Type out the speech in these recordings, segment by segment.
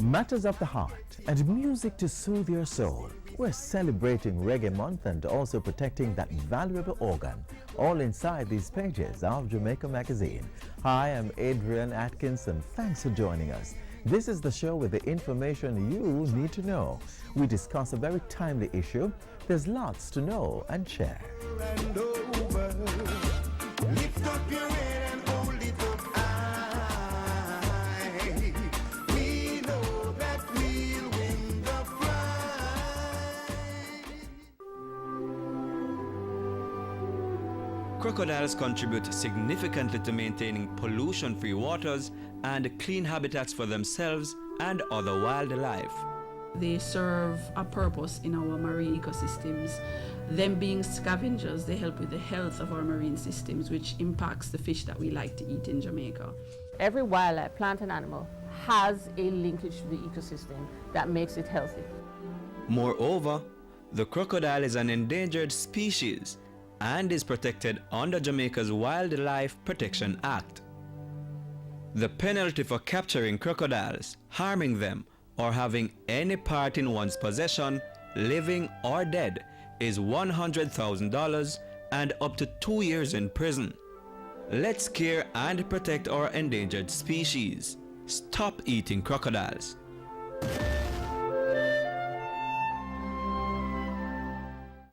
Matters of the heart and music to soothe your soul. We're celebrating Reggae Month and also protecting that valuable organ, all inside these pages of Jamaica Magazine. Hi, I'm Adrian Atkinson. Thanks for joining us. This is the show with the information you need to know. We discuss a very timely issue. There's lots to know and share. Lift up your head and hold it up high. We know that we'll win the prize. Crocodiles contribute significantly to maintaining pollution-free waters and clean habitats for themselves and other wildlife. They serve a purpose in our marine ecosystems. Them being scavengers, they help with the health of our marine systems, which impacts the fish that we like to eat in Jamaica. Every wildlife, plant and animal, has a linkage to the ecosystem that makes it healthy. Moreover, the crocodile is an endangered species and is protected under Jamaica's Wildlife Protection Act. The penalty for capturing crocodiles, harming them, or having any part in one's possession, living or dead, is $100,000 and up to 2 years in prison. Let's care and protect our endangered species. Stop eating crocodiles.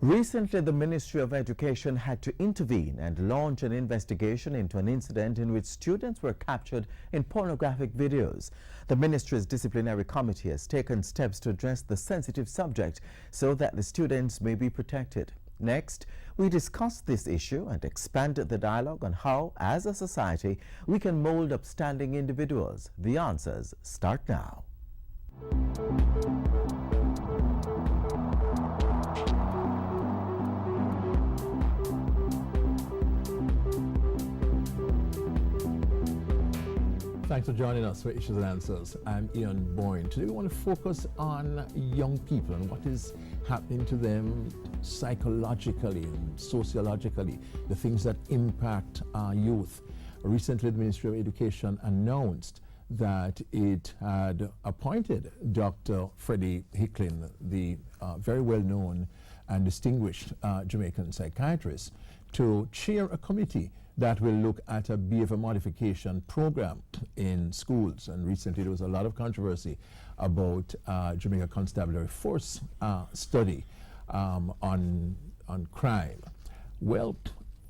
Recently, the Ministry of Education had to intervene and launch an investigation into an incident in which students were captured in pornographic videos. The ministry's disciplinary committee has taken steps to address the sensitive subject so that the students may be protected. Next, we discuss this issue and expand the dialogue on how, as a society, we can mold upstanding individuals. The answers start now. Thanks for joining us for Issues and Answers. I'm Ian Boyne. Today we want to focus on young people and what is happening to them psychologically and sociologically, the things that impact our youth. Recently, the Ministry of Education announced that it had appointed Dr. Freddie Hicklin, the very well-known and distinguished Jamaican psychiatrist, to chair a committee that will look at a behavior modification program in schools. And recently there was a lot of controversy about Jamaica Constabulary Force study on crime. Well,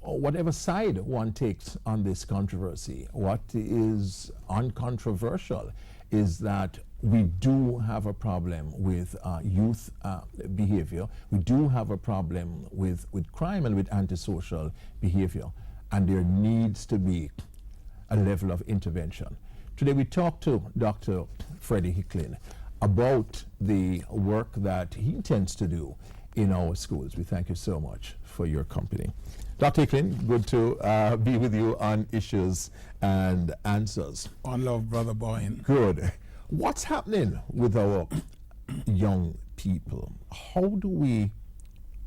whatever side one takes on this controversy, what is uncontroversial is that we do have a problem with youth behavior. We do have a problem with crime and with antisocial behavior. And there needs to be a level of intervention. Today we talked to Dr. Freddie Hicklin about the work that he intends to do in our schools. We thank you so much for your company. Dr. Hicklin, good to be with you on Issues and Answers. On love, Brother Boyne. Good. What's happening with our young people? How do we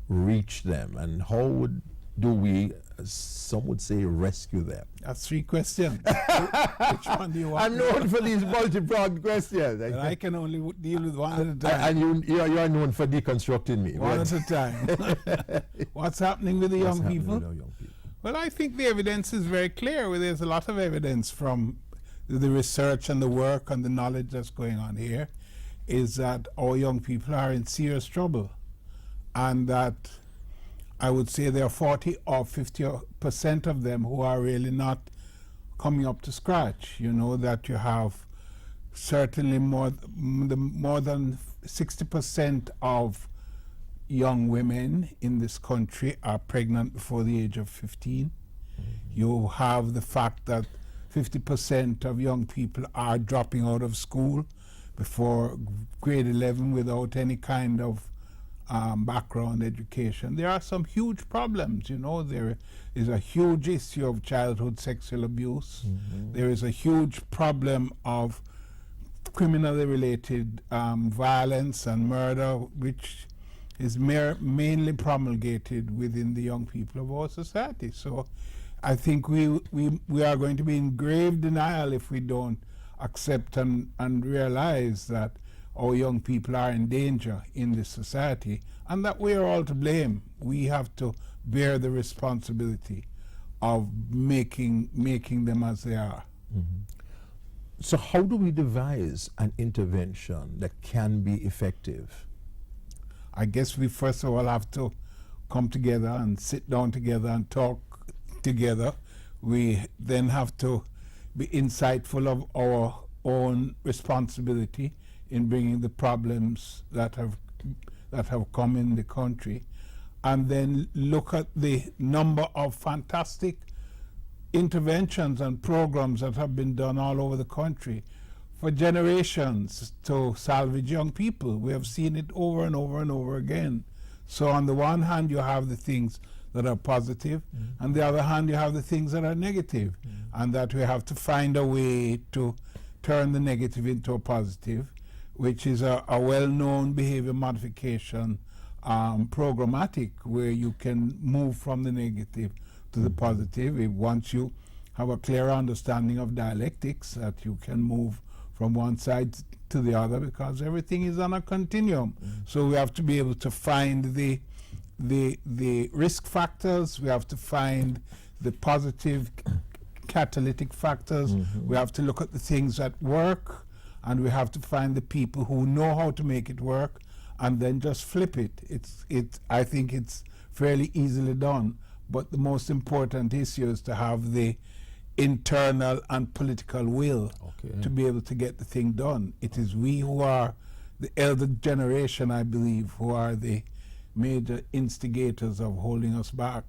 reach them, and how do we, some would say, rescue them? That's 3 questions. Which one do you want? I'm known for these multi-pronged questions. I can only deal with one at a time. And you are known for deconstructing me. One at a time. What's happening with the young people? Well, I think the evidence is very clear. There's a lot of evidence from the research and the work and the knowledge that's going on here, is that our young people are in serious trouble. And that I would say there are 40 or 50% of them who are really not coming up to scratch. You know that you have certainly more than 60% of young women in this country are pregnant before the age of 15. You have the fact that 50% of young people are dropping out of school before grade 11 without any kind of background education, there are some huge problems. You know, there is a huge issue of childhood sexual abuse. There is a huge problem of criminally related violence and murder, which is mainly promulgated within the young people of our society. So I think we are going to be in grave denial if we don't accept and realize that our young people are in danger in this society and that we are all to blame. We have to bear the responsibility of making them as they are. So how do we devise an intervention that can be effective? I guess we first of all have to come together and sit down together and talk together. We then have to be insightful of our own responsibility in bringing the problems that have come in the country, and then look at the number of fantastic interventions and programs that have been done all over the country for generations to salvage young people. We have seen it over and over and over again. So on the one hand, you have the things that are positive, on the other hand, you have the things that are negative, and that we have to find a way to turn the negative into a positive, which is a well-known behavior modification programmatic, where you can move from the negative to the positive. Once you have a clear understanding of dialectics, that you can move from one side to the other, because everything is on a continuum. So we have to be able to find the risk factors, we have to find the positive catalytic factors, we have to look at the things that work, and we have to find the people who know how to make it work, and then just flip it. I think it's fairly easily done, but the most important issue is to have the internal and political will to be able to get the thing done. It is we who are the elder generation, I believe, who are the major instigators of holding us back.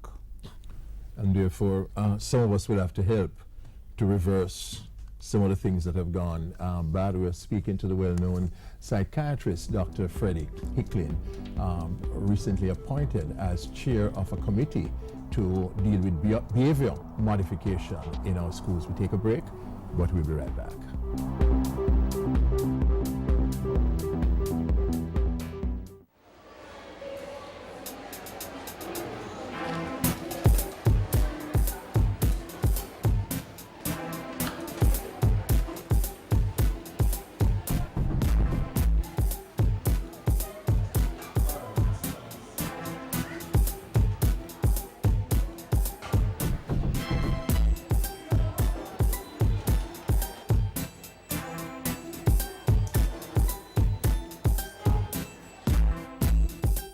And therefore, some of us will have to help to reverse some of the things that have gone bad. We're speaking to the well-known psychiatrist, Dr. Freddie Hicklin, recently appointed as chair of a committee to deal with behavior modification in our schools. We take a break, but we'll be right back.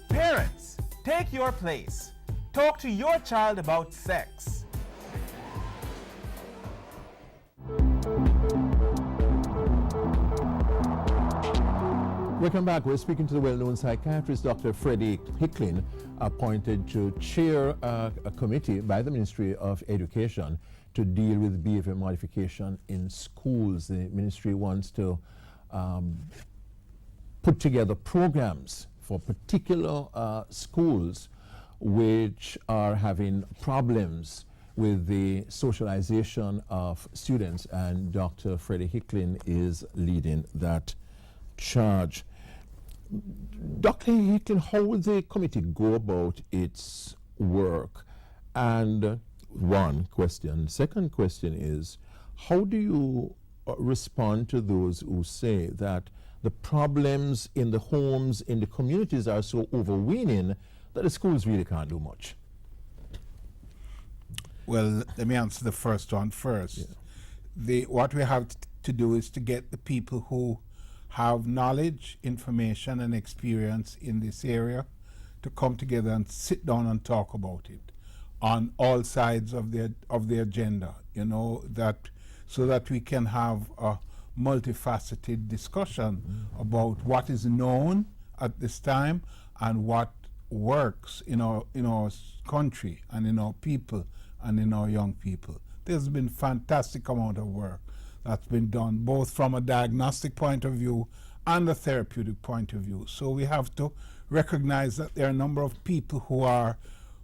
Parents, take your place. Talk to your child about sex. Welcome back. We're speaking to the well-known psychiatrist, Dr. Freddie Hicklin, appointed to chair a committee by the Ministry of Education to deal with behavior modification in schools. The ministry wants to put together programs for particular schools which are having problems with the socialization of students, and Dr. Freddie Hicklin is leading that charge. Dr. Hicklin, how will the committee go about its work? And one question. Second question is, how do you respond to those who say that the problems in the homes, in the communities are so overweening that the schools really can't do much? Well, let me answer the first one first. What we have to do is to get the people who have knowledge, information, and experience in this area to come together and sit down and talk about it on all sides of the agenda, you know, that so that we can have a multifaceted discussion about what is known at this time and what works in our country and in our people and in our young people. There's been fantastic amount of work that's been done, both from a diagnostic point of view and a therapeutic point of view. So we have to recognize that there are a number of people who are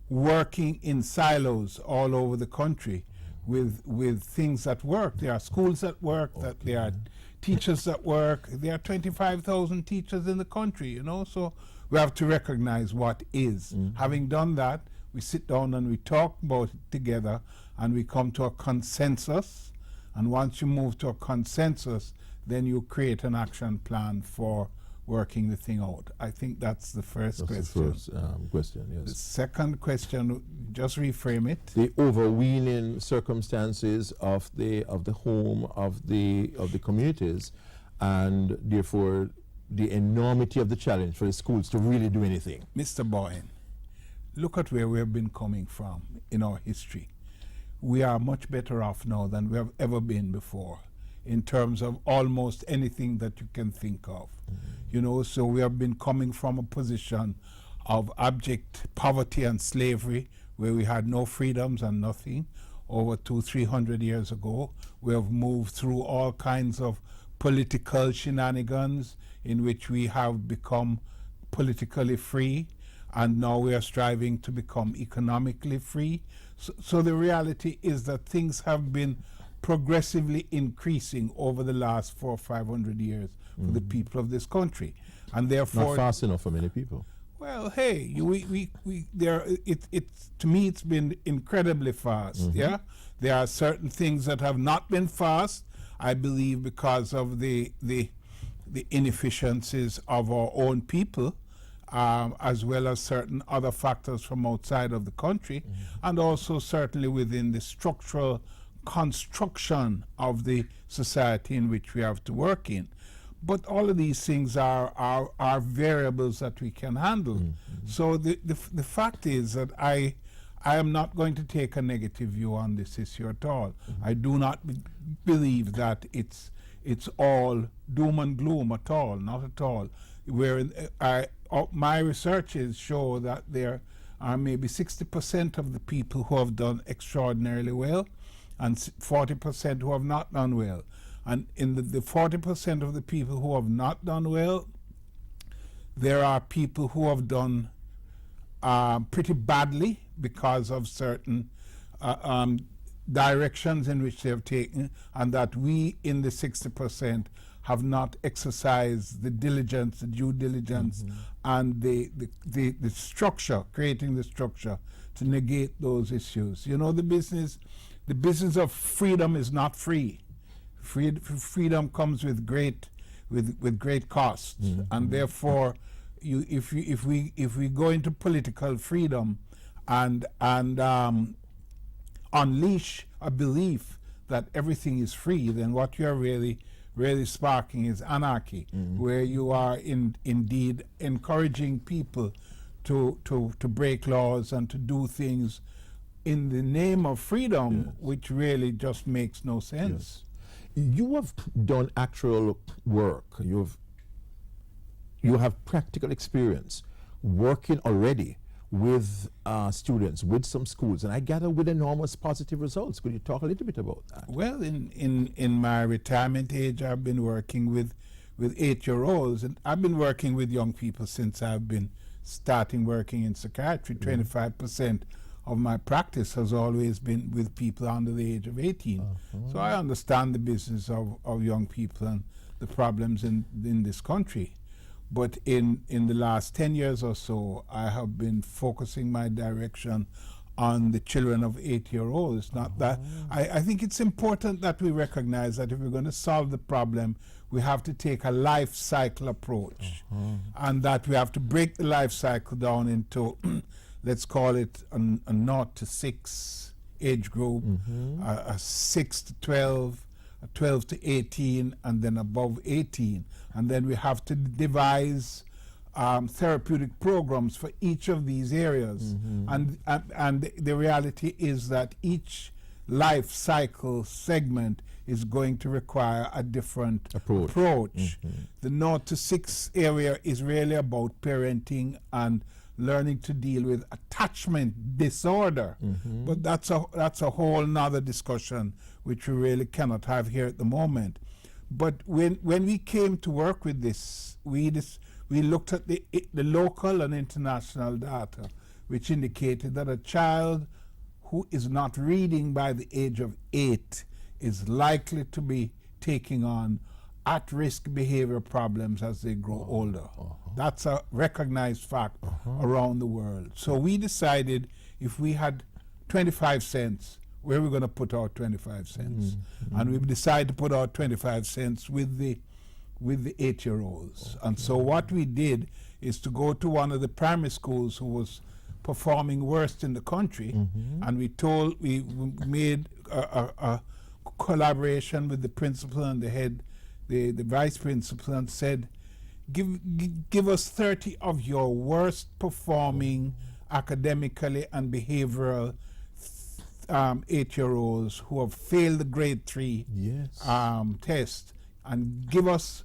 working in silos all over the country with things that work. There are schools that work, that there are teachers that work. There are 25,000 teachers in the country, you know, so we have to recognize what is. Having done that, we sit down and we talk about it together and we come to a consensus. And once you move to a consensus, then you create an action plan for working the thing out. I think that's the first question. The first question, yes. The second question, just reframe it. The overweening circumstances of the home, of the communities, and therefore the enormity of the challenge for the schools to really do anything. Mr. Boyne, look at where we have been coming from in our history. We are much better off now than we have ever been before in terms of almost anything that you can think of. You know, so we have been coming from a position of abject poverty and slavery where we had no freedoms and nothing over 200-300 years ago. We have moved through all kinds of political shenanigans in which we have become politically free, and now we are striving to become economically free. So the reality is that things have been progressively increasing over the last 400 or 500 years for the people of this country, and therefore not fast enough for many people. Well, hey, to me it's been incredibly fast. Yeah, there are certain things that have not been fast, I believe, because of the inefficiencies of our own people, as well as certain other factors from outside of the country, and also certainly within the structural construction of the society in which we have to work in. But all of these things are variables that we can handle. So the fact is that I am not going to take a negative view on this issue at all. I do not believe that it's all doom and gloom at all, not at all. Where my researches show that there are maybe 60% of the people who have done extraordinarily well and 40% who have not done well. And in the 40% of the people who have not done well, there are people who have done pretty badly because of certain directions in which they have taken, and that we in the 60% have not exercised the diligence, the due diligence, and the structure, creating the structure to negate those issues. You know, the business of freedom is not free. Freedom comes with great costs, and therefore, if we go into political freedom and unleash a belief that everything is free, then what you are really sparking is anarchy, where you are indeed encouraging people to break laws and to do things in the name of freedom, which really just makes no sense. Yes. You have done actual work. You have practical experience working already with students, with some schools, and I gather with enormous positive results. Could you talk a little bit about that? Well, in my retirement age, I've been working with 8-year-olds, and I've been working with young people since I've been starting working in psychiatry. 25% of my practice has always been with people under the age of 18. So I understand the business of young people and the problems in this country. But in the last 10 years or so, I have been focusing my direction on the children of 8-year-olds. Not that I think it's important that we recognize that if we're going to solve the problem, we have to take a life cycle approach, and that we have to break the life cycle down into let's call it a 0 to 6 age group, a 6 to 12, a 12 to 18, and then above 18. And then we have to devise therapeutic programs for each of these areas. And the reality is that each life cycle segment is going to require a different approach. The 0 to 6 area is really about parenting and learning to deal with attachment disorder. But that's a whole nother discussion which we really cannot have here at the moment. But when we came to work with this, we we looked at the local and international data, which indicated that a child who is not reading by the age of 8 is likely to be taking on at-risk behavior problems as they grow older. That's a recognized fact around the world. So we decided if we had 25 cents, where are we going to put our 25 cents? And we've decided to put our 25 cents with the 8-year-olds. And so what we did is to go to one of the primary schools who was performing worst in the country, and we made a collaboration with the principal and the head, the vice principal, and said, give us 30 of your worst performing academically and behavioral 8-year-olds who have failed the grade 3 test, and give us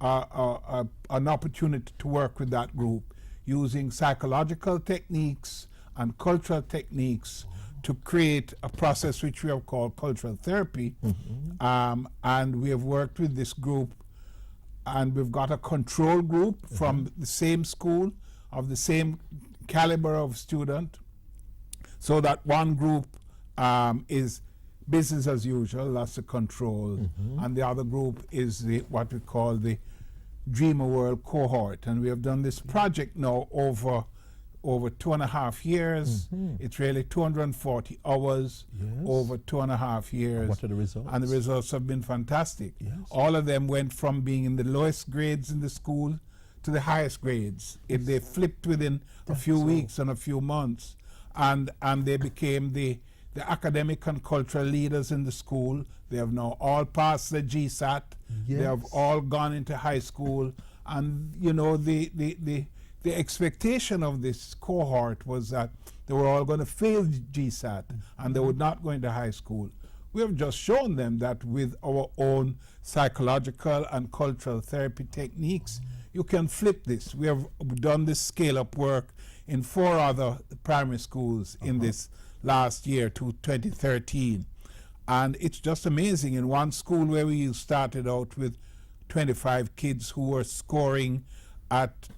an opportunity to work with that group using psychological techniques and cultural techniques to create a process which we have called cultural therapy. And we have worked with this group, and we've got a control group from the same school of the same caliber of student, so that one group is business as usual, that's the control, and the other group is what we call the Dreamer World cohort. And we have done this project now over 2.5 years. It's really 240 hours over 2.5 years. What are the results? And the results have been fantastic. All of them went from being in the lowest grades in the school to the highest grades. They flipped within a few weeks and a few months, and they became the academic and cultural leaders in the school. They have now all passed the GSAT. They have all gone into high school, and you know the expectation of this cohort was that they were all going to fail GSAT and they would not go into high school. We have just shown them that with our own psychological and cultural therapy techniques, you can flip this. We have done this scale-up work in 4 other primary schools in this last year, to 2013. And it's just amazing. In one school where we started out with 25 kids who were scoring at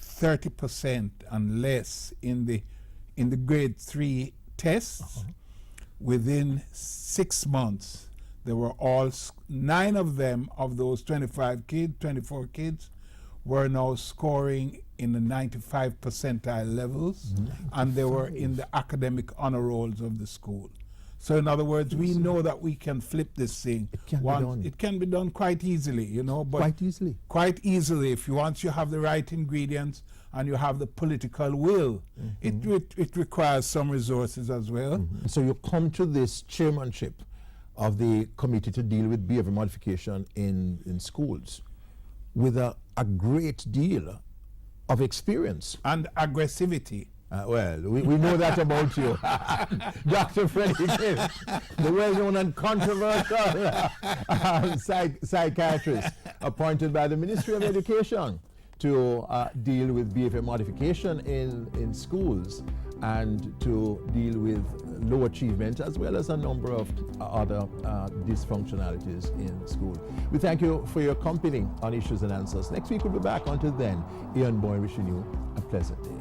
30% and less in the grade 3 tests, within 6 months, there were all 9 of them, of those 24 kids, were now scoring in the 95 percentile levels, and they were in the academic honor rolls of the school. So in other words, we know that we can flip this thing. It can be done quite easily, you know. But quite easily if once you have the right ingredients and you have the political will. It requires some resources as well. So you come to this chairmanship of the committee to deal with behavior modification in schools with a great deal of experience. And aggressivity. Well, we know that about you. Dr. Freddie Gill, the well-known and controversial psychiatrist appointed by the Ministry of Education to deal with behavior modification in schools and to deal with low achievement, as well as a number of other dysfunctionalities in school. We thank you for your company on Issues and Answers. Next week we'll be back. Until then, Ian Boyne wishing you a pleasant day.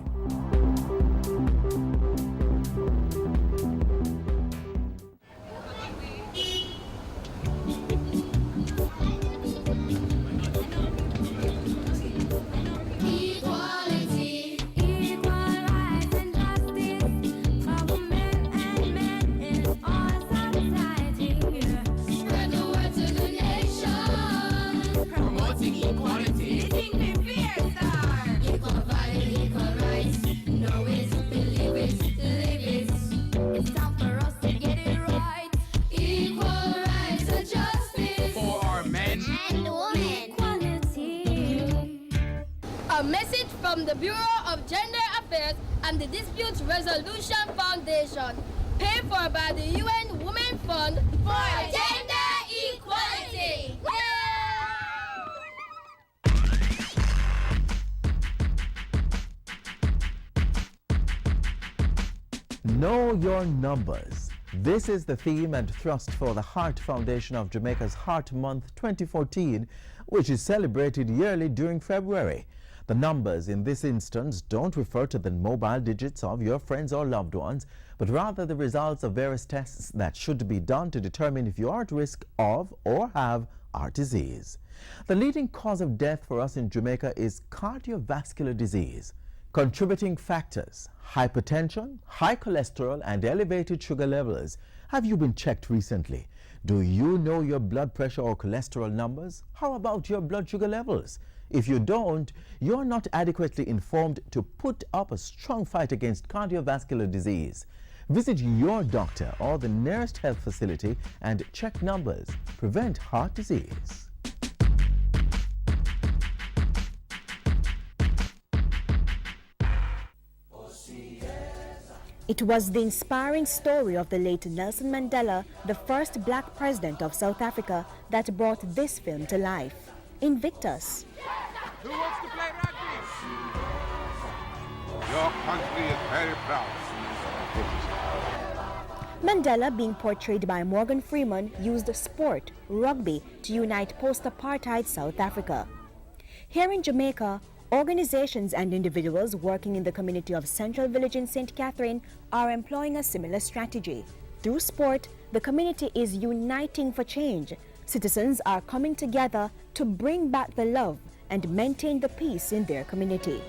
From the Bureau of Gender Affairs and the Dispute Resolution Foundation, paid for by the UN Women Fund for Gender Equality. Know your numbers. This is the theme and thrust for the Heart Foundation of Jamaica's Heart Month 2014, which is celebrated yearly during February. The numbers in this instance don't refer to the mobile digits of your friends or loved ones, but rather the results of various tests that should be done to determine if you are at risk of or have heart disease. The leading cause of death for us in Jamaica is cardiovascular disease. Contributing factors: hypertension, high cholesterol, and elevated sugar levels. Have you been checked recently? Do you know your blood pressure or cholesterol numbers? How about your blood sugar levels? If you don't, you're not adequately informed to put up a strong fight against cardiovascular disease. Visit your doctor or the nearest health facility and check numbers. Prevent heart disease. It was the inspiring story of the late Nelson Mandela, the first black president of South Africa, that brought this film to life. Invictus. Who wants to play rugby? Your country is very proud. Mandela, being portrayed by Morgan Freeman, used sport, rugby, to unite post-apartheid South Africa. Here in Jamaica, organizations and individuals working in the community of Central Village in St. Catherine are employing a similar strategy. Through sport, the community is uniting for change. Citizens are coming together to bring back the love and maintain the peace in their community.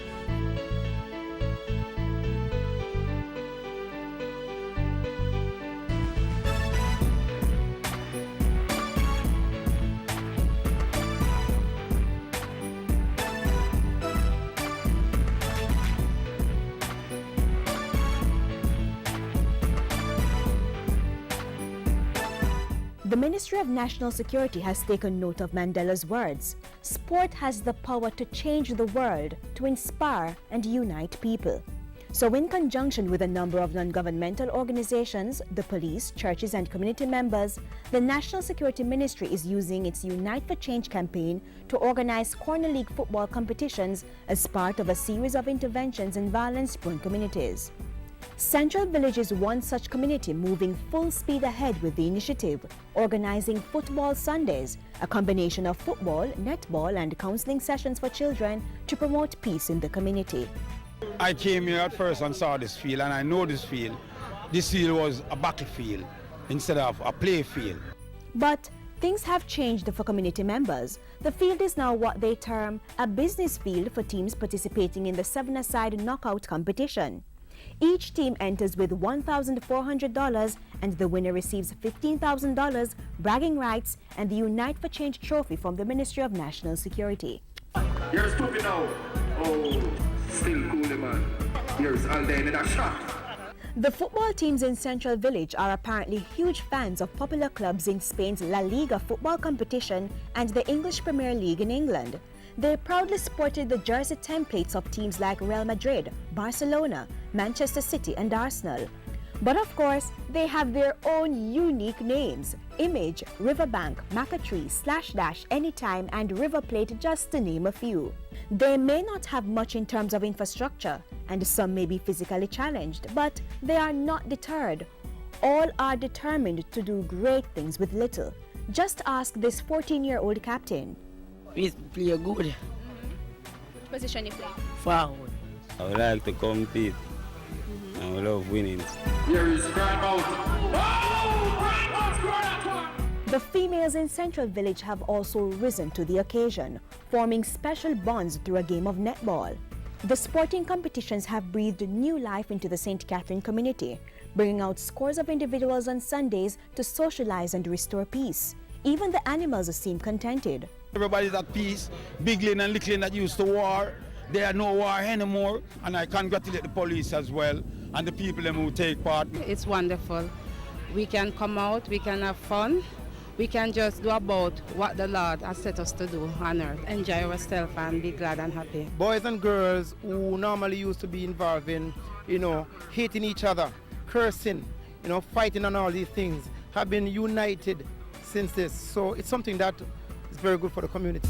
The Ministry of National Security has taken note of Mandela's words. Sport has the power to change the world, to inspire and unite people. So in conjunction with a number of non-governmental organizations, the police, churches and community members, the National Security Ministry is using its Unite for Change campaign to organize Corner League football competitions as part of a series of interventions in violence-prone communities. Central Village is one such community moving full speed ahead with the initiative, organizing Football Sundays, a combination of football, netball and counseling sessions for children to promote peace in the community. I came here at first and saw this field, and I know this field. This field was a battlefield instead of a play field. But things have changed for community members. The field is now what they term a business field for teams participating in the seven-a-side knockout competition. Each team enters with $1,400 and the winner receives $15,000, bragging rights, and the Unite for Change trophy from the Ministry of National Security. You're stupid now. Oh, still cool, man. Here's Alden in a shot. The football teams in Central Village are apparently huge fans of popular clubs in Spain's La Liga football competition and the English Premier League in England. They proudly sported the jersey templates of teams like Real Madrid, Barcelona, Manchester City and Arsenal. But of course, they have their own unique names: Image, Riverbank, Macatree, Slash Dash, Anytime and River Plate, just to name a few. They may not have much in terms of infrastructure, and some may be physically challenged, but they are not deterred. All are determined to do great things with little. Just ask this 14-year-old captain. We play good. Which position you play? Forward. I would like to compete. I love winning. Here is Grandma. The females in Central Village have also risen to the occasion, forming special bonds through a game of netball. The sporting competitions have breathed new life into the St. Catherine community, bringing out scores of individuals on Sundays to socialize and restore peace. Even the animals seem contented. Everybody's at peace. Big Lane and Little Lane that used to war, there are no war anymore. And I congratulate the police as well and the people who take part. It's wonderful. We can come out, we can have fun. We can just do about what the Lord has set us to do on earth. Enjoy ourselves and be glad and happy. Boys and girls who normally used to be involved in, hating each other, cursing, fighting and all these things, have been united since this. So it's something that is very good for the community.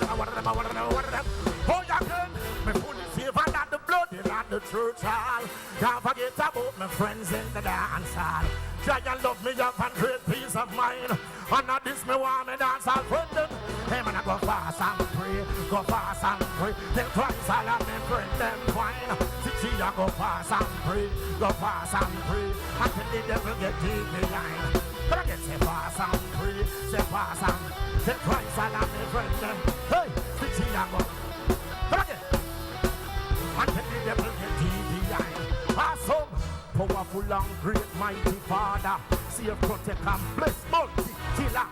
Oh, you can. Me fully favor that the blood in the church hall. Can't forget about my friends in the dance hall. Giant love me up and great peace of mind. And not this me want me dance all friend them. Hey man, I go fast and pray, go fast and pray. Till Christ all of me friend them fine. See, I go fast and pray, go fast and pray. Until the devil get deep behind. But I get say fast and pray, say fast and till Christ all of me friend them. Hey, see, I go. But I get until the devil get deep behind. Awesome, powerful and great, mighty Father. Save, protect and bless, multi-killer.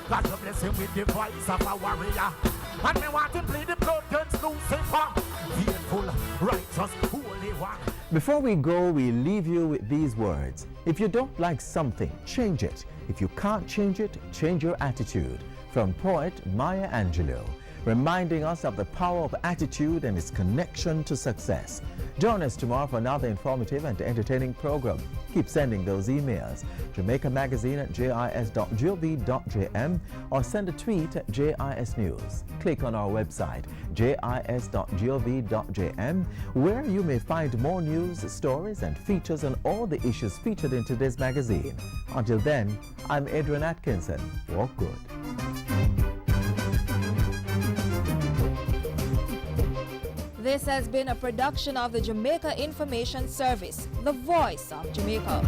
God will bless him with the voice of a warrior. And me want to plead the blood against Lucifer. Faithful, righteous, holy one. Before we go, we leave you with these words. If you don't like something, change it. If you can't change it, change your attitude. From poet Maya Angelou, reminding us of the power of attitude and its connection to success. Join us tomorrow for another informative and entertaining program. Keep sending those emails. Jamaica Magazine at jis.gov.jm or send a tweet at JIS News. Click on our website, jis.gov.jm, where you may find more news, stories, and features on all the issues featured in today's magazine. Until then, I'm Adrian Atkinson. Walk good. This has been a production of the Jamaica Information Service, the voice of Jamaica.